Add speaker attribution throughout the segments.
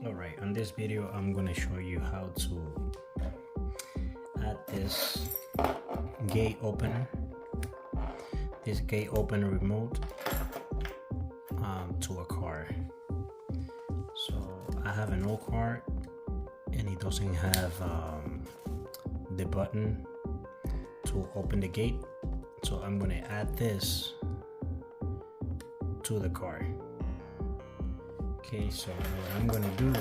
Speaker 1: Alright, on this video I'm gonna show you how to add this gate opener remote to a car. So I have an old car and it doesn't have the button to open the gate, so I'm gonna add this to the car. Okay, so what I'm gonna do,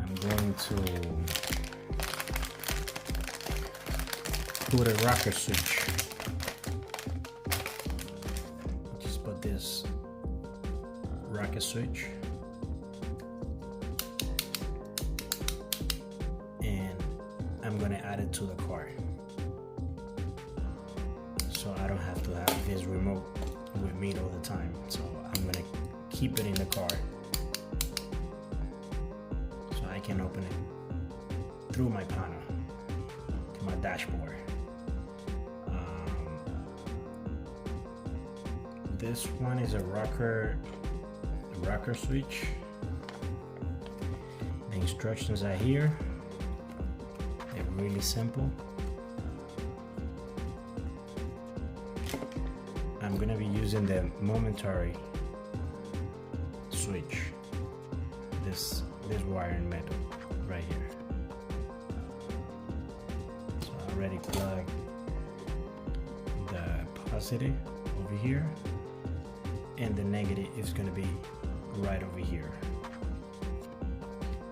Speaker 1: I'm going to put a rocker switch. Just put this rocker switch and I'm gonna add it to the car, so I don't have to have this remote with me all the time. So I'm gonna keep it in the car so I can open it through my panel to my dashboard. This one is a rocker switch. The instructions are here. They're really simple. I'm gonna be using the momentary switch, this wire in metal right here. So I already plugged the positive over here, and the negative is going to be right over here,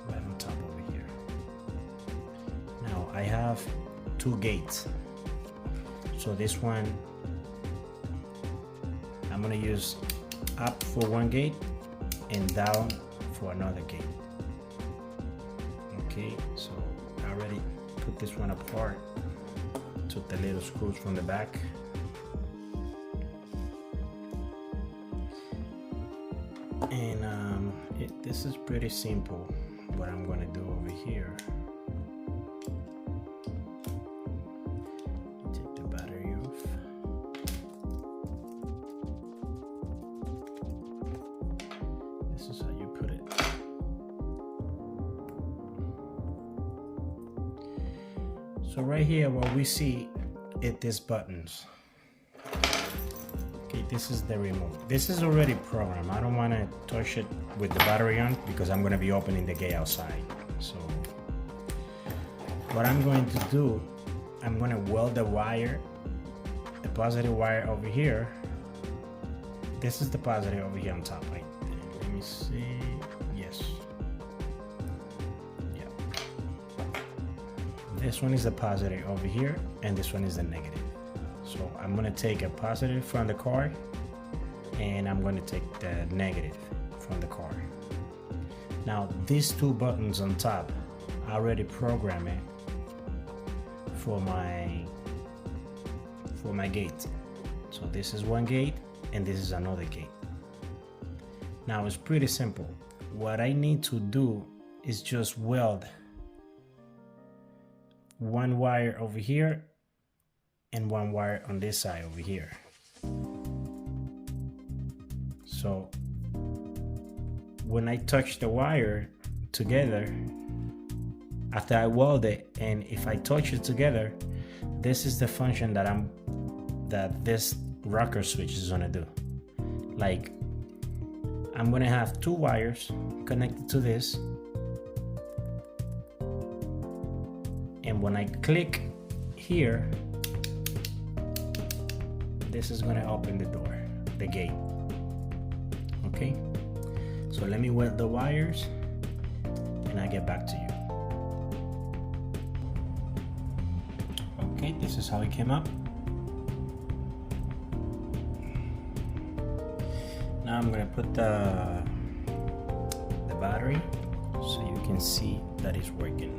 Speaker 1: right on top over here. Now I have two gates, so this one I'm going to use up for one gate and down for another gate. Okay, so I already put this one apart, took the little screws from the back, and this is pretty simple. What I'm going to do over here, take the battery off. This is how you put it. So right here, what we see is these buttons. Okay, this is the remote. This is already programmed. I don't want to touch it with the battery on because I'm going to be opening the gate outside. So what I'm going to do, I'm going to weld the wire, the positive wire over here. This is the positive over here on top, right? Let me see. Yes. Yeah. This one is the positive over here, and this one is the negative. So I'm going to take a positive from the car, and I'm going to take the negative from the car. Now these two buttons on top, I already programmed it for my gate. So this is one gate and this is another gate. Now it's pretty simple. What I need to do is just weld one wire over here and one wire on this side over here. So when I touch the wire together, after I weld it, and if I touch it together, this is the function that this rocker switch is gonna do. Like, I'm gonna have two wires connected to this, and when I click here, this is gonna open the door, the gate. Okay, so let me weld the wires and I get back to you. Okay, this is how it came up. Now I'm gonna put the battery so you can see that it's working.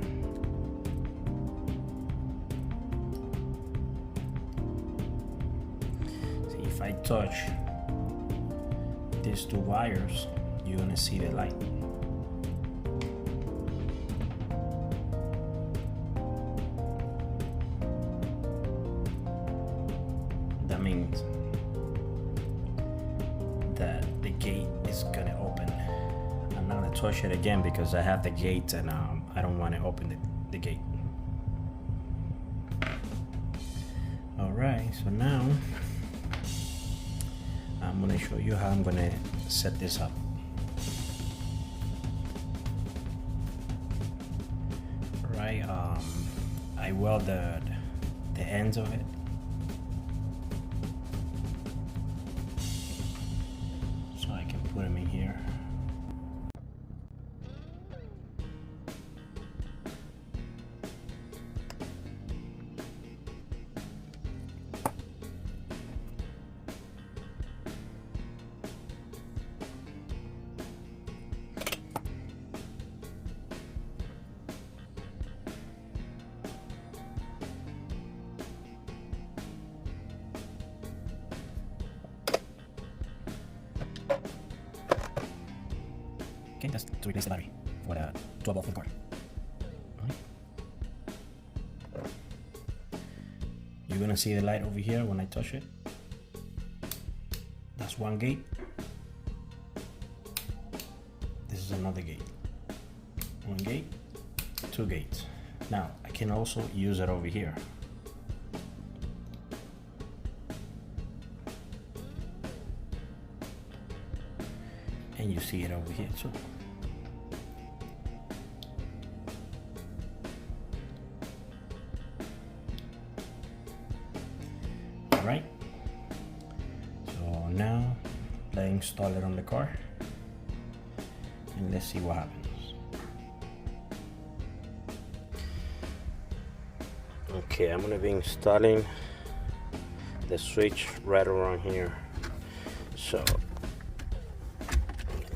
Speaker 1: See, if I touch these two wires, you're gonna see the light. That means that the gate is gonna open. touch it again because I have the gate and I don't want to open the gate. Alright, so now I'm going to show you how I'm going to set this up. Alright, I welded the ends of it. So I can put them in here. Okay, that's to replace the battery for the 12 volt car. Right. You're gonna see the light over here when I touch it. That's one gate. This is another gate. One gate, two gates. Now I can also use it over here. And you see it over here too. Alright, so now let's install it on the car and let's see what happens. Okay, I'm gonna be installing the switch right around here. So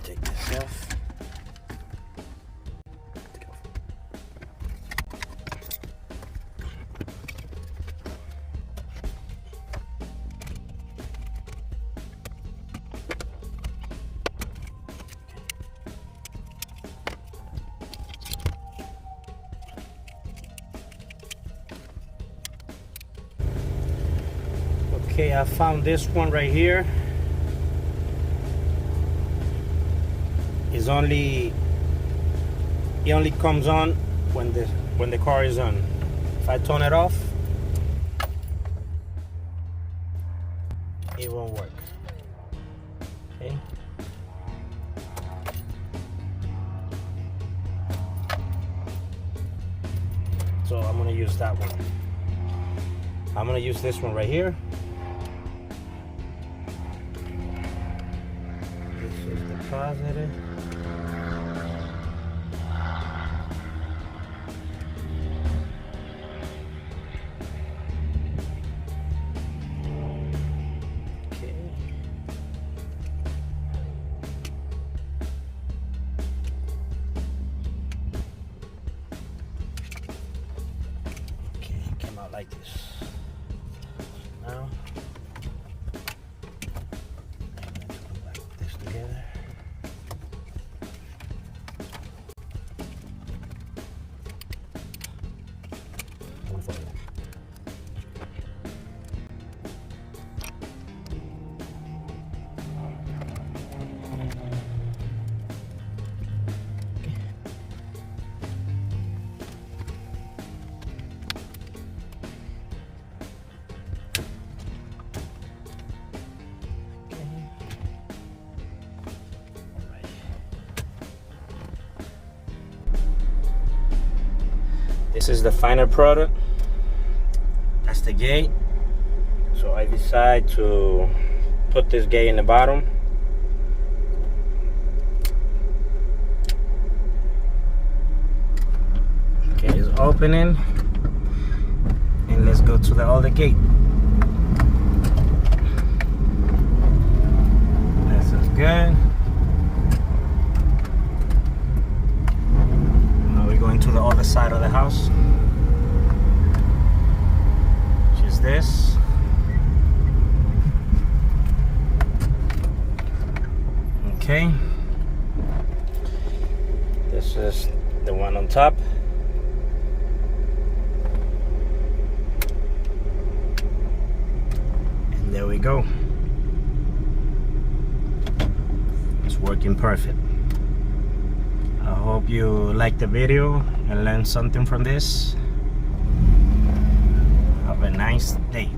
Speaker 1: take this off. Okay, I found this one right here. It only comes on when the car is on. If I turn it off, it won't work. Okay. So I'm gonna use that one. I'm gonna use this one right here. This is the positive. Like this. Now I'm going to put this together. This is the final product. That's the gate. So I decide to put this gate in the bottom. Okay, it's opening. And let's go to the other gate. This is good. Going to the other side of the house, which is this. Okay, this is the one on top. And there we go. It's working perfect. I hope you liked the video and learned something from this. Have a nice day.